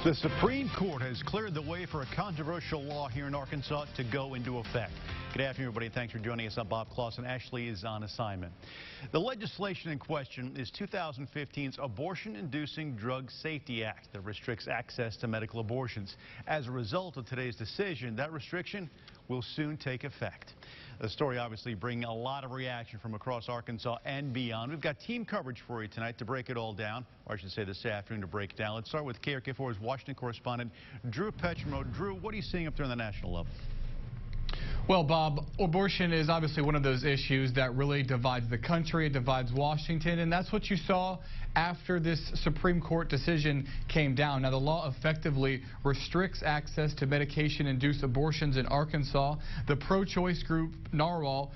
The Supreme Court has cleared the way for a controversial law here in Arkansas to go into effect. Good afternoon, everybody. Thanks for joining us. I'm Bob Clausen. Ashley is on assignment. The legislation in question is 2015's Abortion-Inducing Drug Safety Act that restricts access to medical abortions. As a result of today's decision, that restriction will soon take effect. The story obviously bringing a lot of reaction from across Arkansas and beyond. We've got team coverage for you tonight to break it all down, or I should say this afternoon to break it down. Let's start with KRK4's Washington correspondent Drew Petrimo. Drew, what are you seeing up there on the national level? Well, Bob, abortion is obviously one of those issues that really divides the country, it divides Washington, and that's what you saw after this Supreme Court decision came down. Now, the law effectively restricts access to medication-induced abortions in Arkansas. The pro-choice group Narwhal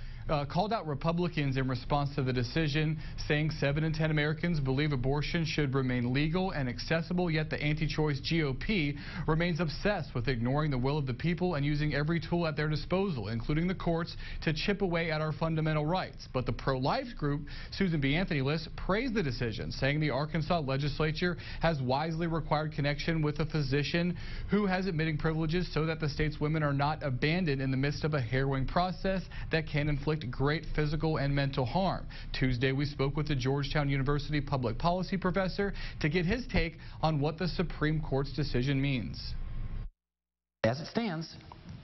called out Republicans in response to the decision, saying 7 in 10 Americans believe abortion should remain legal and accessible, yet the anti-choice GOP remains obsessed with ignoring the will of the people and using every tool at their disposal, including the courts, to chip away at our fundamental rights. But the pro-life group, Susan B. Anthony lists, praised the decision, saying the Arkansas legislature has wisely required connection with a physician who has admitting privileges so that the state's women are not abandoned in the midst of a harrowing process that can inflict great physical and mental harm. Tuesday, we spoke with the Georgetown University public policy professor to get his take on what the Supreme Court's decision means. As it stands,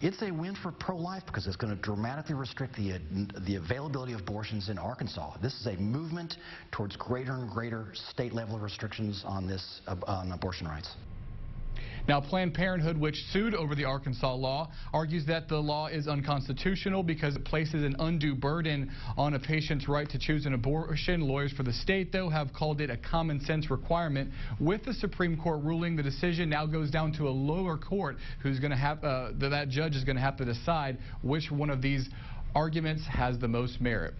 it's a win for pro-life because it's going to dramatically restrict the availability of abortions in Arkansas. This is a movement towards greater and greater state-level restrictions on abortion rights. Now, Planned Parenthood, which sued over the Arkansas law, argues that the law is unconstitutional because it places an undue burden on a patient's right to choose an abortion. Lawyers for the state, though, have called it a common sense requirement. With the Supreme Court ruling, the decision now goes down to a lower court who's going to have that judge is going to have to decide which one of these arguments has the most merit.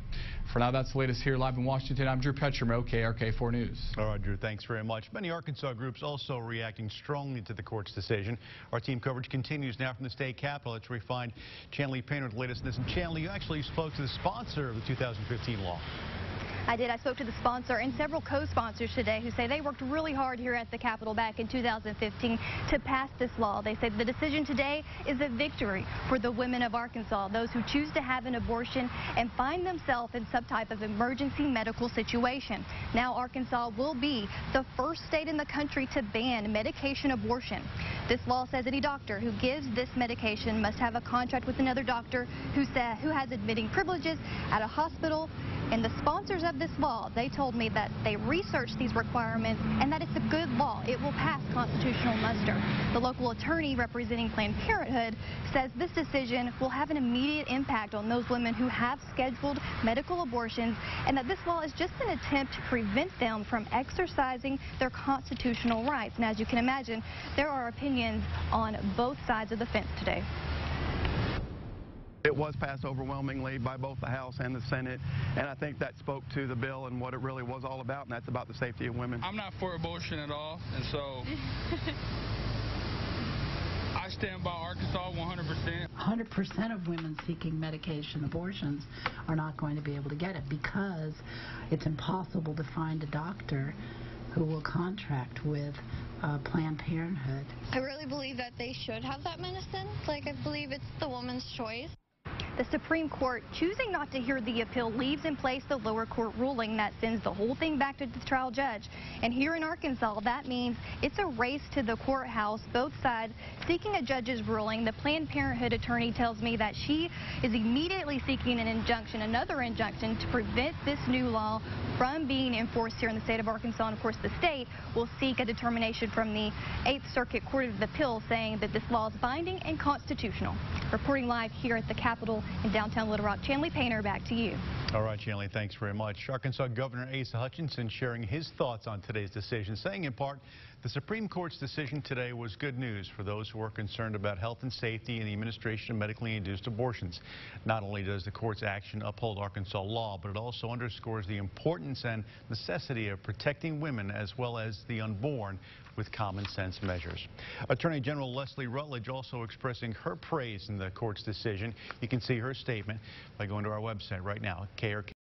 For now, that's the latest here live in Washington. I'm Drew Petrimo, KRK4 News. All right, Drew, thanks very much. Many Arkansas groups also reacting strongly to the court's decision. Our team coverage continues now from the state capitol. Let's find Chanley Painter with the latest on this. And Chanley, you actually spoke to the sponsor of the 2015 law. I did. I spoke to the sponsor and several co-sponsors today who say they worked really hard here at the Capitol back in 2015 to pass this law. They say the decision today is a victory for the women of Arkansas, those who choose to have an abortion and find themselves in some type of emergency medical situation. Now Arkansas will be the first state in the country to ban medication abortion. This law says any doctor who gives this medication must have a contract with another doctor who has admitting privileges at a hospital. And the sponsors of this law, they told me that they researched these requirements and that it's a good law. It will pass constitutional muster. The local attorney representing Planned Parenthood says this decision will have an immediate impact on those women who have scheduled medical abortions and that this law is just an attempt to prevent them from exercising their constitutional rights. And as you can imagine, there are opinions on both sides of the fence today. It was passed overwhelmingly by both the House and the Senate, and I think that spoke to the bill and what it really was all about, and that's about the safety of women. I'm not for abortion at all, and so I stand by Arkansas 100%. 100% of women seeking medication abortions are not going to be able to get it because it's impossible to find a doctor who will contract with Planned Parenthood. I really believe that they should have that medicine. Like, I believe it's the woman's choice. The Supreme Court choosing not to hear the appeal leaves in place the lower court ruling that sends the whole thing back to the trial judge. And here in Arkansas, that means it's a race to the courthouse, both sides seeking a judge's ruling. The Planned Parenthood attorney tells me that she is immediately seeking an injunction, another injunction, to prevent this new law from being enforced here in the state of Arkansas. And of course, the state will seek a determination from the 8th Circuit Court of Appeals saying that this law is binding and constitutional. Reporting live here at the Capitol in downtown Little Rock, Chanley Painter, back to you. All right, Chanley, thanks very much. Arkansas Governor Asa Hutchinson sharing his thoughts on today's decision, saying in part, the Supreme Court's decision today was good news for those who are concerned about health and safety in the administration of medically induced abortions. Not only does the court's action uphold Arkansas law, but it also underscores the importance and necessity of protecting women as well as the unborn with common sense measures. Attorney General Leslie Rutledge also expressing her praise in the court's decision. You can see her statement by going to our website right now, KRK.